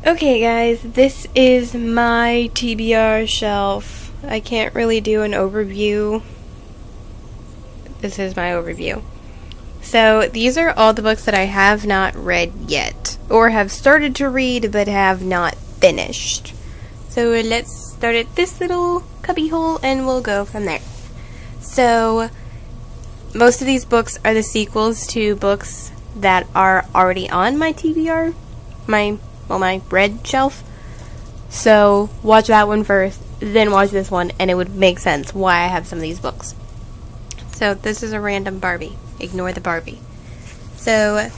Okay guys, this is my TBR shelf. I can't really do an overview. This is my overview. So these are all the books that I have not read yet, or have started to read but have not finished. So let's start at this little cubby hole and we'll go from there. So most of these books are the sequels to books that are already on my TBR, my red shelf. So watch that one first, then watch this one, and it would make sense why I have some of these books. So this is a random Barbie. Ignore the Barbie. So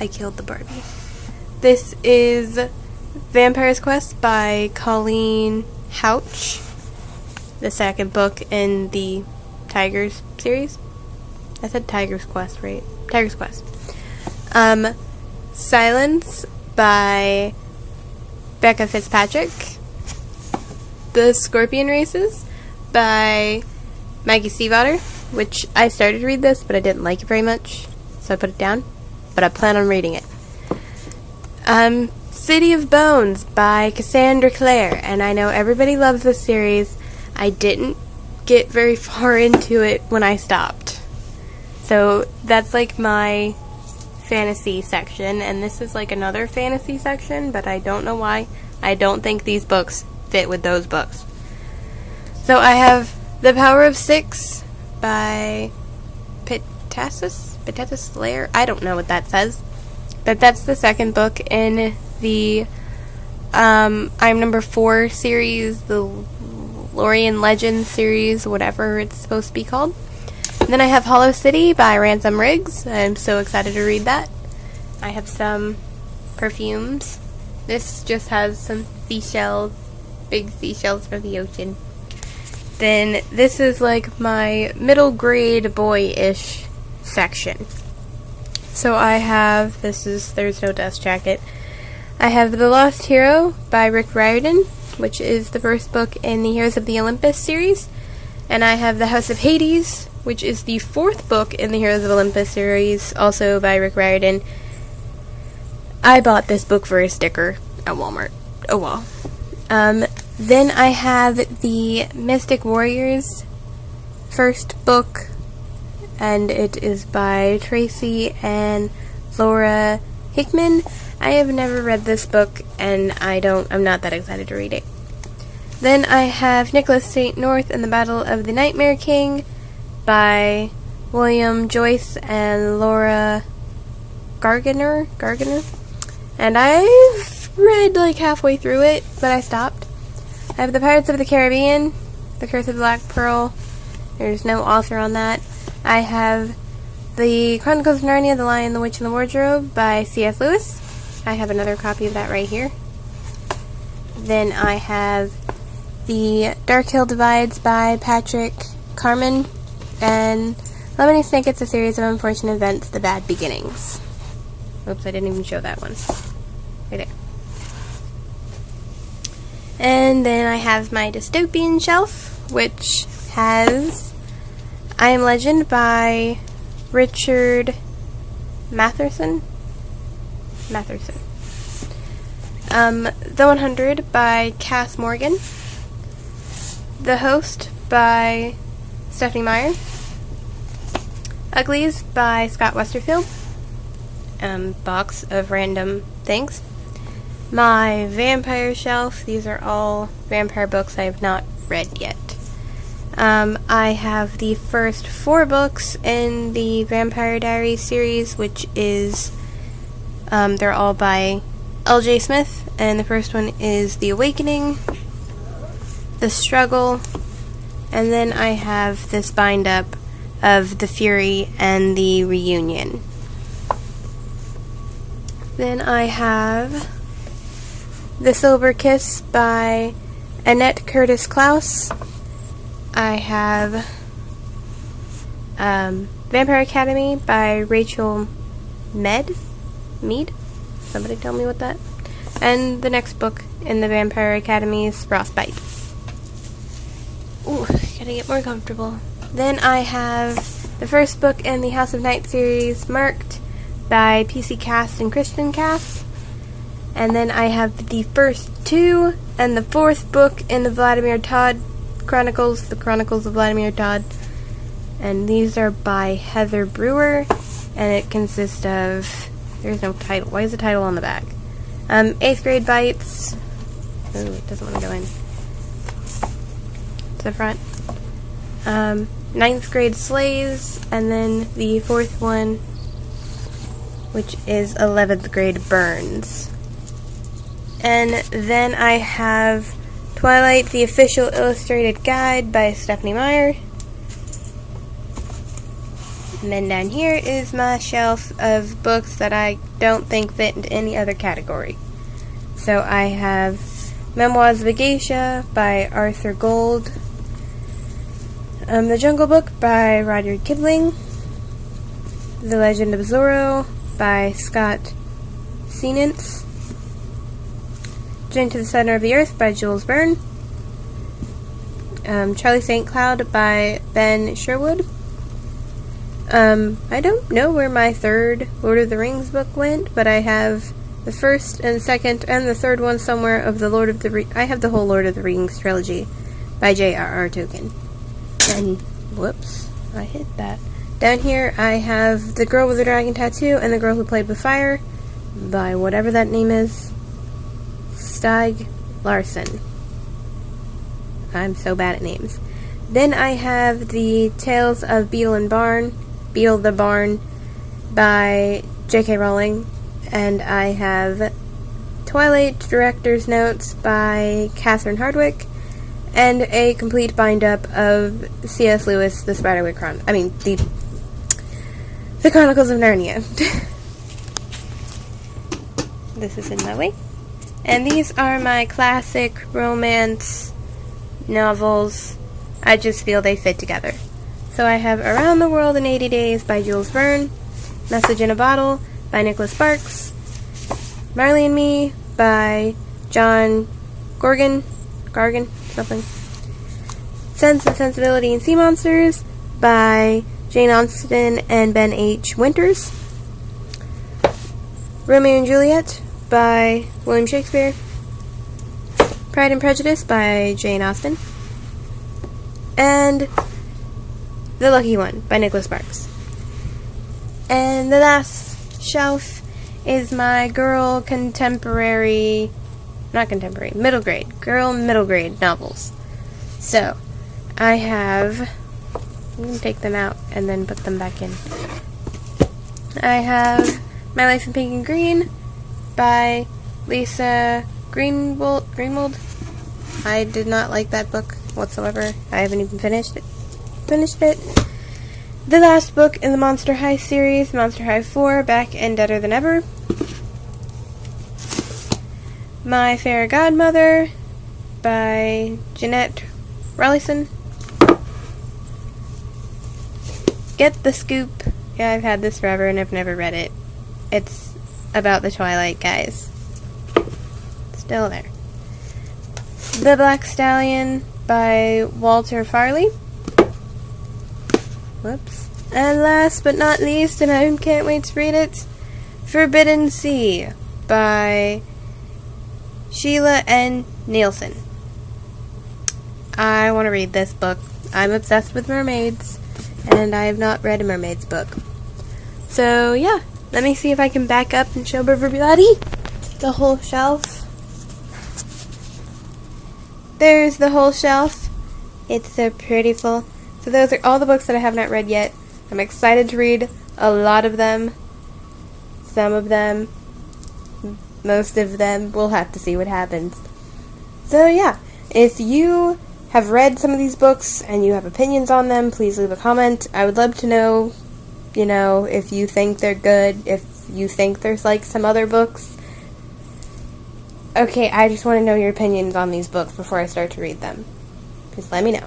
I killed the Barbie. This is Vampire's Quest by Colleen Houch, the second book in the Tigers series. I said Tiger's Quest, right? Tiger's Quest. Silence by Becca Fitzpatrick. The Scorpion Races by Maggie Stiefvater, which I started to read this, but I didn't like it very much, so I put it down, but I plan on reading it. City of Bones by Cassandra Clare, and I know everybody loves this series. I didn't get very far into it when I stopped. So that's like my fantasy section, and this is like another fantasy section, but I don't know why. I don't think these books fit with those books. So I have The Power of Six by Pitasis Lair. I don't know what that says, but that's the second book in the I'm Number 4 series, the Lorien Legends series, whatever it's supposed to be called. Then I have Hollow City by Ransom Riggs. I'm so excited to read that. I have some perfumes. This just has some seashells, big seashells from the ocean. Then this is like my middle grade boy-ish section. So I have, There's No Dust Jacket. I have The Lost Hero by Rick Riordan, which is the first book in the Heroes of the Olympus series. And I have The House of Hades, which is the fourth book in the Heroes of Olympus series, also by Rick Riordan. I bought this book for a sticker at Walmart. Oh well. Then I have the Mystic Warriors first book, and it is by Tracy and Laura Hickman. I have never read this book, and I'm not that excited to read it. Then I have Nicholas St. North and the Battle of the Nightmare King by William Joyce and Laura Garginer. And I've read like halfway through it, but I stopped. I have The Pirates of the Caribbean, The Curse of the Black Pearl. There's no author on that. I have The Chronicles of Narnia, The Lion, the Witch, and the Wardrobe by C.S. Lewis. I have another copy of that right here. Then I have The Dark Hill Divides by Patrick Carman, and Lemony Snicket's A Series of Unfortunate Events, The Bad Beginnings. Oops, I didn't even show that one. Right there. And then I have my dystopian shelf, which has I Am Legend by Richard Matherson. The 100 by Cass Morgan. The Host by Stephanie Meyer. Uglies by Scott Westerfield. Box of random things. My vampire shelf. These are all vampire books I have not read yet. I have the first 4 books in the Vampire Diaries series, which is, they're all by L.J. Smith, and the first one is The Awakening, The Struggle, and then I have this bind-up of The Fury and The Reunion. Then I have The Silver Kiss by Annette Curtis Klaus. I have Vampire Academy by Rachel Mead. Somebody tell me what that. And the next book in the Vampire Academy is Frostbite. Ooh, gotta get more comfortable. Then I have the first book in the House of Night series, Marked, by PC Cast and Kristen Cast. And then I have the first two and the fourth book in the Vladimir Todd Chronicles, the Chronicles of Vladimir Todd. And these are by Heather Brewer, and it consists of, there's no title. Why is the title on the back? 8th grade bites. Ooh, it doesn't want to go in. To the front. 9th grade slays, and then the fourth one, which is 11th grade burns. And then I have Twilight, the Official Illustrated Guide by Stephanie Meyer. And then down here is my shelf of books that I don't think fit into any other category. So I have Memoirs of a Geisha by Arthur Gold. The Jungle Book by Rudyard Kipling. The Legend of Zorro by Scott Seenance. Journey to the Center of the Earth by Jules Verne. Charlie St. Cloud by Ben Sherwood. I don't know where my third Lord of the Rings book went, but I have the first and second and the third one somewhere of the Lord of the Rings. I have the whole Lord of the Rings trilogy by J.R.R. Tolkien. And, whoops, I hit that. Down here I have The Girl with the Dragon Tattoo and The Girl Who Played with Fire by whatever that name is. Stieg Larsson. I'm so bad at names. Then I have the Tales of Beetle the Barn by J.K. Rowling. And I have Twilight Director's Notes by Catherine Hardwicke. And a complete bind-up of C.S. Lewis, the Spiderwick the Chronicles of Narnia. This is in my way. And these are my classic romance novels. I just feel they fit together. So I have Around the World in 80 Days by Jules Verne, Message in a Bottle by Nicholas Sparks, Marley and Me by John Gargan, something. Sense and Sensibility and Sea Monsters by Jane Austen and Ben H. Winters. Romeo and Juliet by William Shakespeare. Pride and Prejudice by Jane Austen. And The Lucky One by Nicholas Sparks. And the last shelf is my middle grade novels. So, I have, I'm going to take them out and then put them back in. I have My Life in Pink and Green by Lisa Greenwald. I did not like that book whatsoever. I haven't even finished it. The last book in the Monster High series, Monster High 4, Back and Deader Than Ever. My Fairy Godmother by Jeanette Rawlinson. Get the Scoop. Yeah, I've had this forever and I've never read it. It's about the Twilight guys. Still there. The Black Stallion by Walter Farley. Whoops. And last but not least, and I can't wait to read it, Forbidden Sea by Sheila N. Nielsen. I want to read this book. I'm obsessed with mermaids, and I have not read a mermaid's book. So, yeah. Let me see if I can back up and show everybody the whole shelf. There's the whole shelf. It's so prettiful. So those are all the books that I have not read yet. I'm excited to read a lot of them. Some of them. Most of them. We'll have to see what happens. So yeah, if you have read some of these books and you have opinions on them, please leave a comment. I would love to know, if you think they're good, if you think there's like some other books. Okay, I just want to know your opinions on these books before I start to read them. Just let me know.